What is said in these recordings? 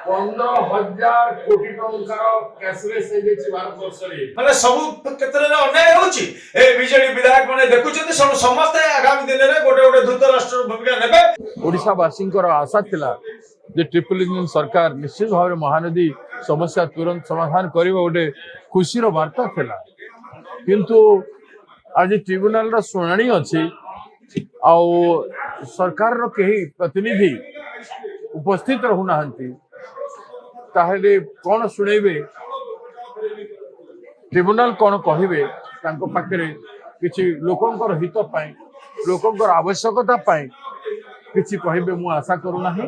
15,000 कोटी टंकार कैशलेस भारत माने सब क्षेत्र में अन्याय होची ए बीजेडी विधायक माने देखुछते सब समस्त आगामी दिन में गोटे गोटे धृत राष्ट्र भूमिका नेबे। ओडिशा वासी आशा थिला जे ट्रिपल इंजिन सरकार निश्चित भाव महानदी समस्या तुरंत समाधान करिवो गोटे खुशी रो वार्ता थिला किंतु आज ट्रिब्यूनल रा सुनानी अछि आ सरकार रो केही प्रतिनिधि उपस्थित रहूना ताहले कौन शुणेबे ट्रिब्यूनल कौन कहिबे तांको पाखरे किछि लोकंकर हित पाई लोकंकर आवश्यकता पाई किछि कहिबे मु आशा करू नाही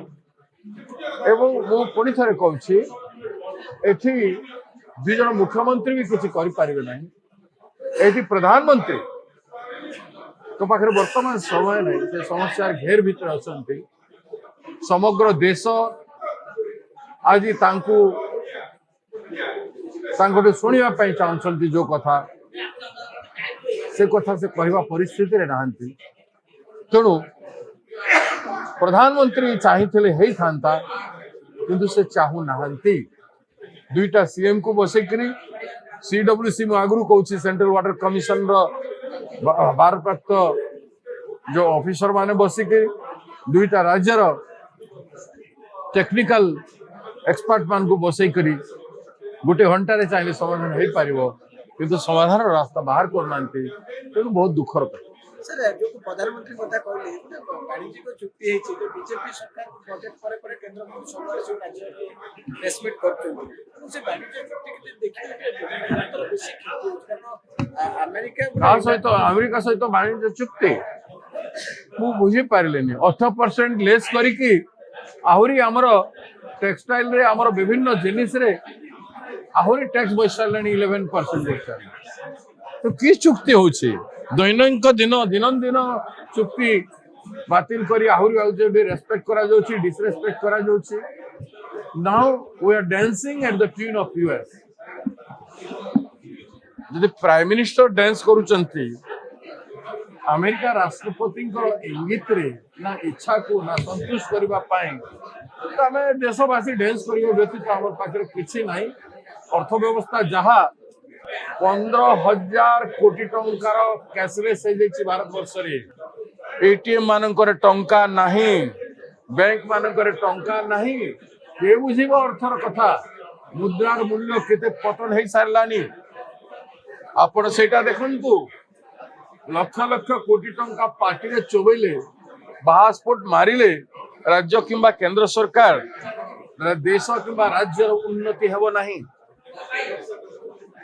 एवं मु पुनी थरे कहूछि एठी दुई जन मुख्यमंत्री भी किछि करि पारिबे नाही एठी प्रधानमंत्री तो पाखरे वर्तमान समय नहीं से समस्या घेर भीतर अछंती समग्र देश आज शुणा चाहती जो कथा से कहवा परिस्थिति रे नहांती तेणु प्रधानमंत्री चाहिए था किंतु से चाहू नहांती दुईटा सीएम को बसैकरी सीडब्ल्यूसी आगु कहूँ सेंट्रल वाटर कमिशन भारप्राप्त जो ऑफिसर माने बसिक दुईटा राज्यर टेक्निकल एक्सपर्ट मान को बसई करी गोटे घंटे चाहिए समाधान हो पार किंतु समाधान रास्ता बाहर करना तेणु बहुत दुखर सर जो प्रधानमंत्री कथा कहले वाणिज्यिक चुक्ति है जो बीजेपी सरकार बजट पर केंद्र मंत्री सबले से राज्य रेस्पेक्ट करछन से वाणिज्य चुक्ति के देखिए बेसी कारण अमेरिका सहित वाणिज्य चुक्ति मु बुझी पारिलेनी 8% लेस करिकी आहुरी हमर टेक्सटाइल रे हमर विभिन्न जिनिस रे आहुरी टैक्स बसाले 11% तो कि चुक्ति होछि दैनिक दिन दिन दिन चुक्ति बातिल करी आहुरी रेस्पेक्ट करा जाउछि डिसरेस्पेक्ट करा जाउछि now we are dancing at the tune of US जदि प्राइम मिनिस्टर डांस करूचंती अमेरिका राष्ट्रपति इंगित रे ना इच्छा को ना संतुष्ट करबा पाए तो आम देशवासी डांस करबा व्यतीत हमर पाखरे किछि नाही अर्थव्यवस्था जहा 15,000 कोटी टंकार कैशलेस भारत वर्ष एटीएम मानकर टंका नहीं बैंक मानकर टंका नहीं के बुझिब अर्थर कथा मुद्रार मूल्य केते पतन हो सारानी आपण सेटा देखंतु लक्ष लक्ष कोटी टंका पार्टी रे चोबैले बाहास्फोट मारिले राज्य किंबा केंद्र सरकार देश किंबा राज्य उन्नति हेबो नहीं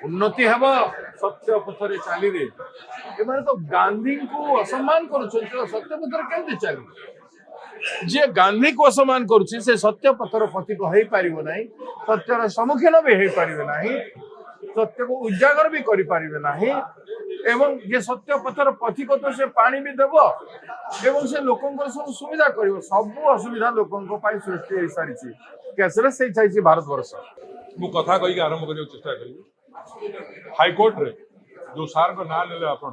उन्नति हेबो सत्य पथरे चाली रे एमाने तो गांधी को असम्मान करूछन सत्य पथरे केमते चाली जे गांधी को असम्मान करूछि से सत्य पथर पथि को हेई पारिबो नाही सत्यर सम्मुखीन भी हेई पारिबो नाही सत्य को उजागर भी करि पारिबे नाही एवं ये सत्य पथर पथिक तो से पानी भी देव एवं से लोकंकर सब सुविधा करिवो सब असुविधा लोकंक पाई सृष्टि हो सारी कैशलेस से चाहिए भारत वर्ष मु कथा कहि आरंभ करियो चेष्टा करी हाई कोर्ट रे जो सार को ना लेले आपण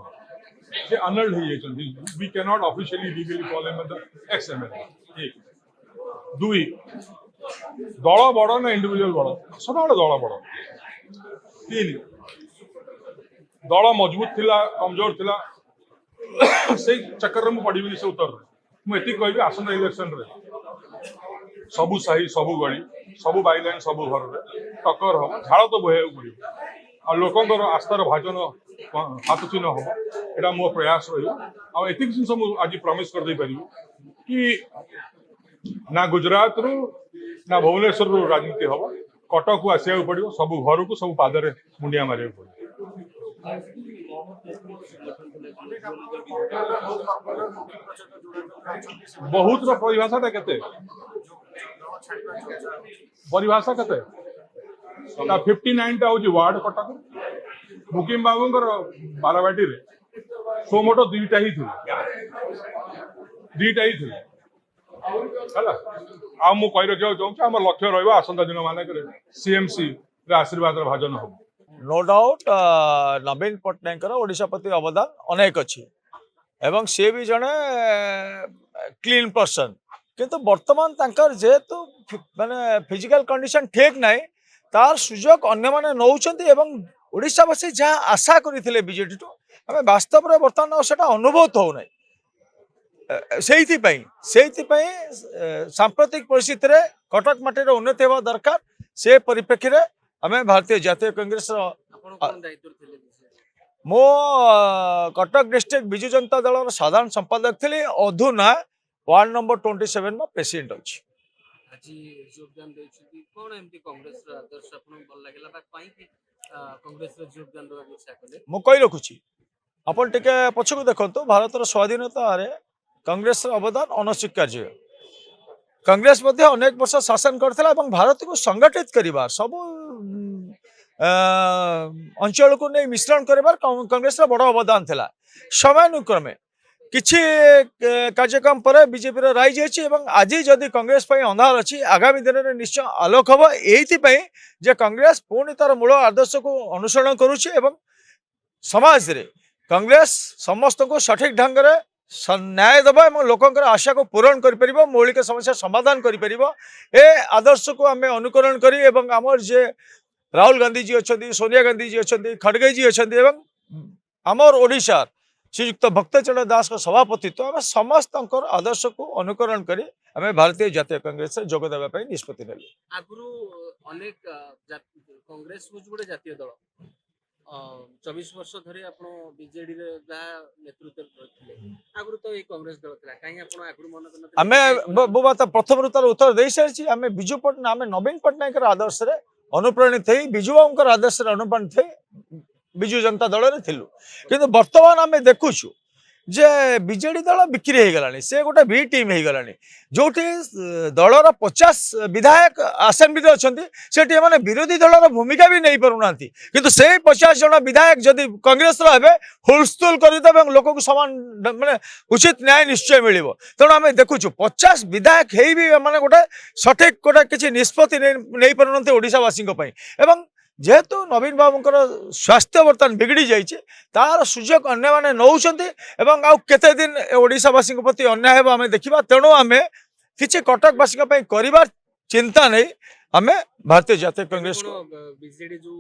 से अनल्ड हो जाइछन we cannot officially legally call him the ex MLA एक दुई दल बड़ ना इंडिविजुअल बड़ सब दल बड़ तीन दल मजबूत थिला कमजोर थिला से चक्कर में पड़ी से उत्तर मुझे कहि आसंता इलेक्शन रे सबू साही सबू गली सबू बाइलाइन सबू घर रे टक्कर हम झाड़ तो बोहे पड़ो आ लोकंर आस्थार भाजन हाथ चिन्ह हम यहाँ मो प्रयास रही जिन आज प्रमिश कर दे पारि कि ना गुजरात रु ना भुवनेश्वर रु राजनीति हम कटक को आसिया पड़ो सब घर को सब पादरे मुंडिया मारे पड़ो बहुत परिभाषा केते परिभाषा केते 59 टा होची वार्ड कटक मुकिम बाबूंकर बाराबाटी रे सोमोटो दुईटा ही थिले हला आ मु कहि रखियो चाहूँ आम लक्ष्य रहिबा आसंता दिन मानक सीएमसी रे आशीर्वाद भाजन हो नो डाउट नवीन पट्टनायक ओडिशा प्रति अवदान अनेक अच्छी एवं सी भी जड़े क्लीन पर्सन किंतु वर्तमान तांकर जेहेतु माने फिजिकल कंडीशन ठीक नाही तार सुजोग अन्य माने नौचंती एवं ओडिशावासी जहाँ आशा करथिले बीजेडी टू आमे वास्तव रे वर्तमान सेटा अनुभूत हो नाही ସେଇଥିପାଇଁ ସାମ୍ପ୍ରତିକ ପରିସ୍ଥିତିରେ କଟକ ମାଟିର ଉନ୍ନତି ହେବା ଦରକାର ସେ ପରିପ୍ରେକ୍ଷୀରେ ଆମେ ଭାରତୀୟ ଜାତୀୟ କଂଗ୍ରେସର ଆପଣ କଣ ଦାୟିତ୍ୱ ଥିଲେ ମୁଁ କଟକ ଡିଷ୍ଟ୍ରିକ୍ଟ ବିଜୁ ଜନତା ଦଳର ସାଧାରଣ ସମ୍ପାଦକ ଥିଲି ଅଧୁନା ୱାର୍ଡ ନମ୍ବର 27 ର ପ୍ରେସିଡେଣ୍ଟ ଅଛି ଆଜି ଯୋଗଦାନ ଦେଇଛନ୍ତି କଣ ଏମିତି କଂଗ୍ରେସର ଆଦର୍ଶ ଆପଣଙ୍କୁ ଭଲ ଲାଗିଲା ବା କାହିଁକି କଂଗ୍ରେସର ଯୋଗଦାନ ଦେବାକୁ ଇଚ୍ଛା କଲେ ମୁଁ କହି ରଖୁଛି ଆପଣ ଟିକେ ପଛକୁ ଦେଖନ୍ତୁ ଭାରତର ସ୍ୱାଧୀନତାରେ कांग्रेस अवदान अनस्वीकार्य कांग्रेस अनेक वर्ष शासन करथिला एवं भारत को संगठित करिबार सब अंचल को नहीं मिश्रण करिबार कांग्रेस बड़ अवदान थिला समयानुक्रमे किछि कार्यक्रम पर बीजेपी राइज अछि एवं आज जदि कांग्रेस पई अंधार अछि आगामी दिन में निश्चय आलोक हबो एथि पई जे कांग्रेस पुणी तार मूल आदर्श को अनुसरण करूछि एवं समाज रे कांग्रेस समस्त को सठिक ढंग रे न्याय दबा और लोकंकर आशा को पूरण कर मौलिक समस्या समाधान कर आदर्श को आम अनुकरण करी एवं आमर जे राहुल गांधी जी अच्छा सोनिया गांधी जी अच्छा खड़गे जी अच्छा आमर ओडिशा श्रीयुक्त भक्तचरण दास को सभापतित्व आम समस्त आदर्श को अनुकरण करी आम भारतीय जातीय कांग्रेस जोग देवाई निष्पत्ति नेलु आगुरु अनेक कांग्रेस गोटे जातीय दल 24 वर्ष धरी आपण बीजेडी रे नेतृत्व करथिले आगुरु तो ये कांग्रेस दल थिला काहे आपण आगुरु मन करन आमे बो बात प्रथम रुतार उत्तर दे सारी आमे बिजू पटना आमे नवीन पटनायक आदर्श रे अनुप्राणित थई बिजू बाबूकर आदर्श रे अनुप्राणित थई बिजू जनता दल रे थिलु किंतु वर्तमान आमे देखुछु जे बीजेडी दल बिक्री हो गलानी से गोटे बी टीम हो गलानी जोठी दलर 50 विधायक असेंबली अच्छा से माने विरोधी दलर भूमिका भी नहीं पारुना किंतु से 50 जन विधायक जदि कांग्रेस हुलस्थुल करदे लोक को समान माने उचित न्याय निश्चय मिल तेणु आम देखुचु 50 विधायक है भी माने गोटे सठिक गोटे किसी निष्पत्ति नहीं पारुना ओडिशावासी एवं जेहेतु नवीन बाबूंकर स्वास्थ्य बर्तमान बिगड़ी जाइए तार सुजोग अन्य माने नौचंती एवं आउ केते दिन ओडिशावासी प्रति अन्याय हेबा आमे देखिबा तेणु आमे किछि कटकवासी करिबार चिंता नहीं आमे भारतीय जातीय कांग्रेस को बीजेडी जो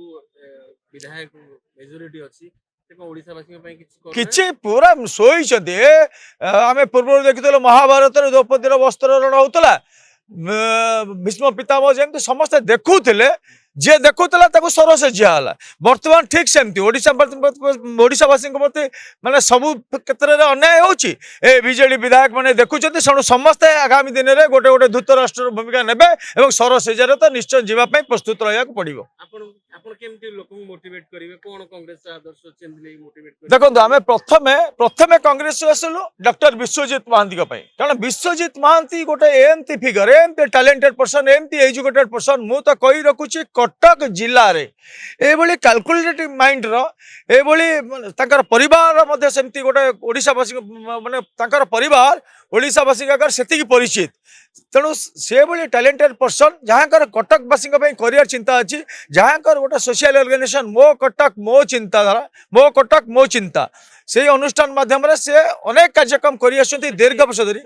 विधायक मेजॉरिटी अछि तेको ओडिशावासी पई किछि पूरा सोइछथि आमे पूर्व देखितलो महाभारत रे द्रौपदीर वस्त्र रण होतला भीष्म पितामह जेमति समस्त देखुथिले जे देखुला सरस जियाला बर्तमान ठीक सेमती ओडिशावासी प्रति माने सबु क्षेत्र में अन्याय होची ए बीजेडी विधायक माने देखुछथि समस्त आगामी दिन में गोटे गोटे धृतराष्ट्र भूमिका नेबे एवं सरस जे तो निश्चय जीवा प्रस्तुत रहा पड़ो देखो आम प्रथमे कांग्रेस आसलु डॉक्टर विश्वजित महांती कारण विश्वजित महांती गोटे एमती फिगर एमती टैलेंटेड पर्सन एमती एजुकेटेड पर्सन मु तो कही रखुची कटक जिले में कैलकुलेटिव माइंड रो परिवार सेमती गोटे ओडिशावासी माने तांकर परिवार ओडिशावासी से परिचित तेणु से भाई टैलेंटेड पर्सन जहाँ कटकवासी करियर चिंता अच्छी जहाँ गोटे सोशल ऑर्गेनाइजेशन मो कटक मो चिंताधारा मो कटक मो चिंता से अनुष्ठान माध्यम से अनेक कार्यक्रम कर दीर्घ वर्ष धरी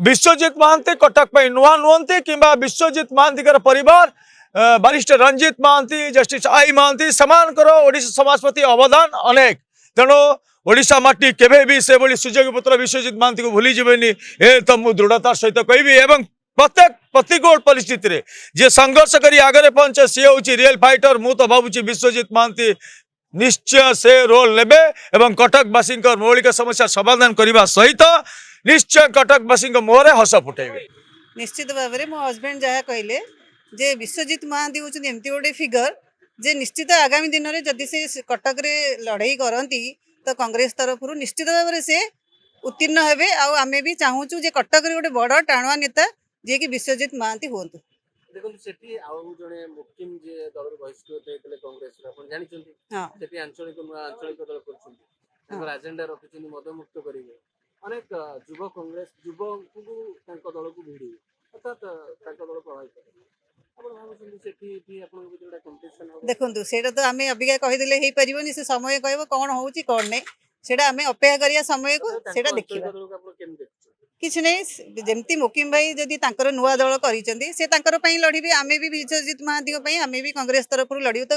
विश्वजित महांती कटक नुआ नुहति कि विश्वजित महांती परिवार barrister Ranjit Mahanty justice I Mahanty सेमानकर ओडिशा समाज प्रति अवदान अनेक तेणु ओडिशा माटी केबे भी से भली सुजोग पुत्र विश्वजित महांती को भूली जीवेनी ए तो मु दृढ़तार सहित कहबी एवं प्रत्येक प्रतिकूल परिस्थिति रे जे संघर्ष करी आगे पहुंचे सी हूँ रियल फाइटर मु तो भावुची विश्वजित महांती निश्चय से रोल नेबे एवं कटकवासी मौलिक समस्या समाधान करने सहित निश्चय कटकवासी मुहर हस फुटेबे निश्चित भाव में मो हजबैंड जहाँ कहले जे विश्वजित महांती हूँ एमती गोटे फिगर जे निश्चित आगामी दिन में जदि से कटक रे लड़ाई करती तो कांग्रेस तरफ निश्चित भाव में से उत्तीर्ण हेबे आमे भी चाहूचु जे कटक रे गोटे बड़ टाणुआ नेता जे कि विश्वजित महांती होंतु देखो सेठी आउ जने मुकिम जे दल बहिष्कृत हेतले कांग्रेस आपण जानि छथि हां सेठी आंचलिक दल करछथि तांकर एजेंडा रखिछथि मदमुक्त करिवे अनेक युवा कांग्रेस युवा को तांकर दल को भिड़ी अर्थात तांकर दल प्रभावित ଆପଣ ଭାବୁଛନ୍ତି ସେଠି ବି ଆପଣଙ୍କ ଭିତରେ ଗୋଟେ କମ୍ପିଟିସନ ହବ? ଦେଖନ୍ତୁ ସେଇଟା ତ ଆମେ ଅବିକା କହିଦେଲେ ହେଇପାରିବନି, ସେ ସମୟ କହିବ କ'ଣ ହଉଛି କ'ଣ ନାହିଁ, ସେଇଟା ଆମେ ଅପେକ୍ଷା କରିବା ସମୟକୁ, ତାଙ୍କ ସେଇଟା ଆଞ୍ଚଳିକ ଦେଖିବା। ଦଳକୁ ଆପଣ କେମିତି ଦେଖୁଛନ୍ତି? କିଛି ନାହିଁ, ଯେମିତି ମୋକିମ ଭାଇ ଯଦି ତାଙ୍କର ନୂଆ ଦଳ କରିଛନ୍ତି ସେ ତାଙ୍କର ପାଇଁ ଲଢିବେ, ଆମେ ବି ବିଶ୍ୱଜିତ ମହାନ୍ତିଙ୍କ ପାଇଁ ଆମେ ବି କଂଗ୍ରେସ ତରଫରୁ ଲଢିବୁ। ତ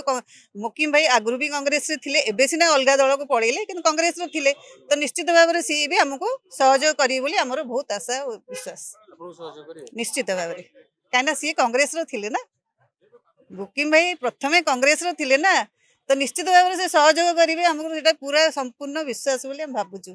ମୋକିମ ଭାଇ ଆଗରୁ ବି କଂଗ୍ରେସରେ ଥିଲେ, ଏବେ ସିନା ଅଲଗା ଦଳକୁ ପଳେଇଲେ କିନ୍ତୁ କଂଗ୍ରେସରେ ଥିଲେ, ତ ନିଶ୍ଚିତ ଭାବରେ ସିଏ ବି ଆମକୁ ସହଯୋଗ କରିବେ ବୋଲି ଆମର ବହୁତ ଆଶା ଓ ବିଶ୍ୱାସ। ଆପଣଙ୍କୁ ସହଯୋଗ କରିବେ? ନିଶ୍ଚିତ ଭାବରେ, କାହିଁକିନା ସିଏ କଂଗ୍ରେସର ଥିଲେ ନା, ମୋକିମ ଭାଇ ପ୍ରଥମେ କଂଗ୍ରେସର ଥିଲେ ନା, ତ ନିଶ୍ଚିତ ଭାବରେ ସେ ସହଯୋଗ କରିବେ, ଆମକୁ ସେଇଟା ପୁରା ସମ୍ପୂର୍ଣ୍ଣ ବିଶ୍ୱାସ ବୋଲି ଆମେ ଭାବୁଛୁ।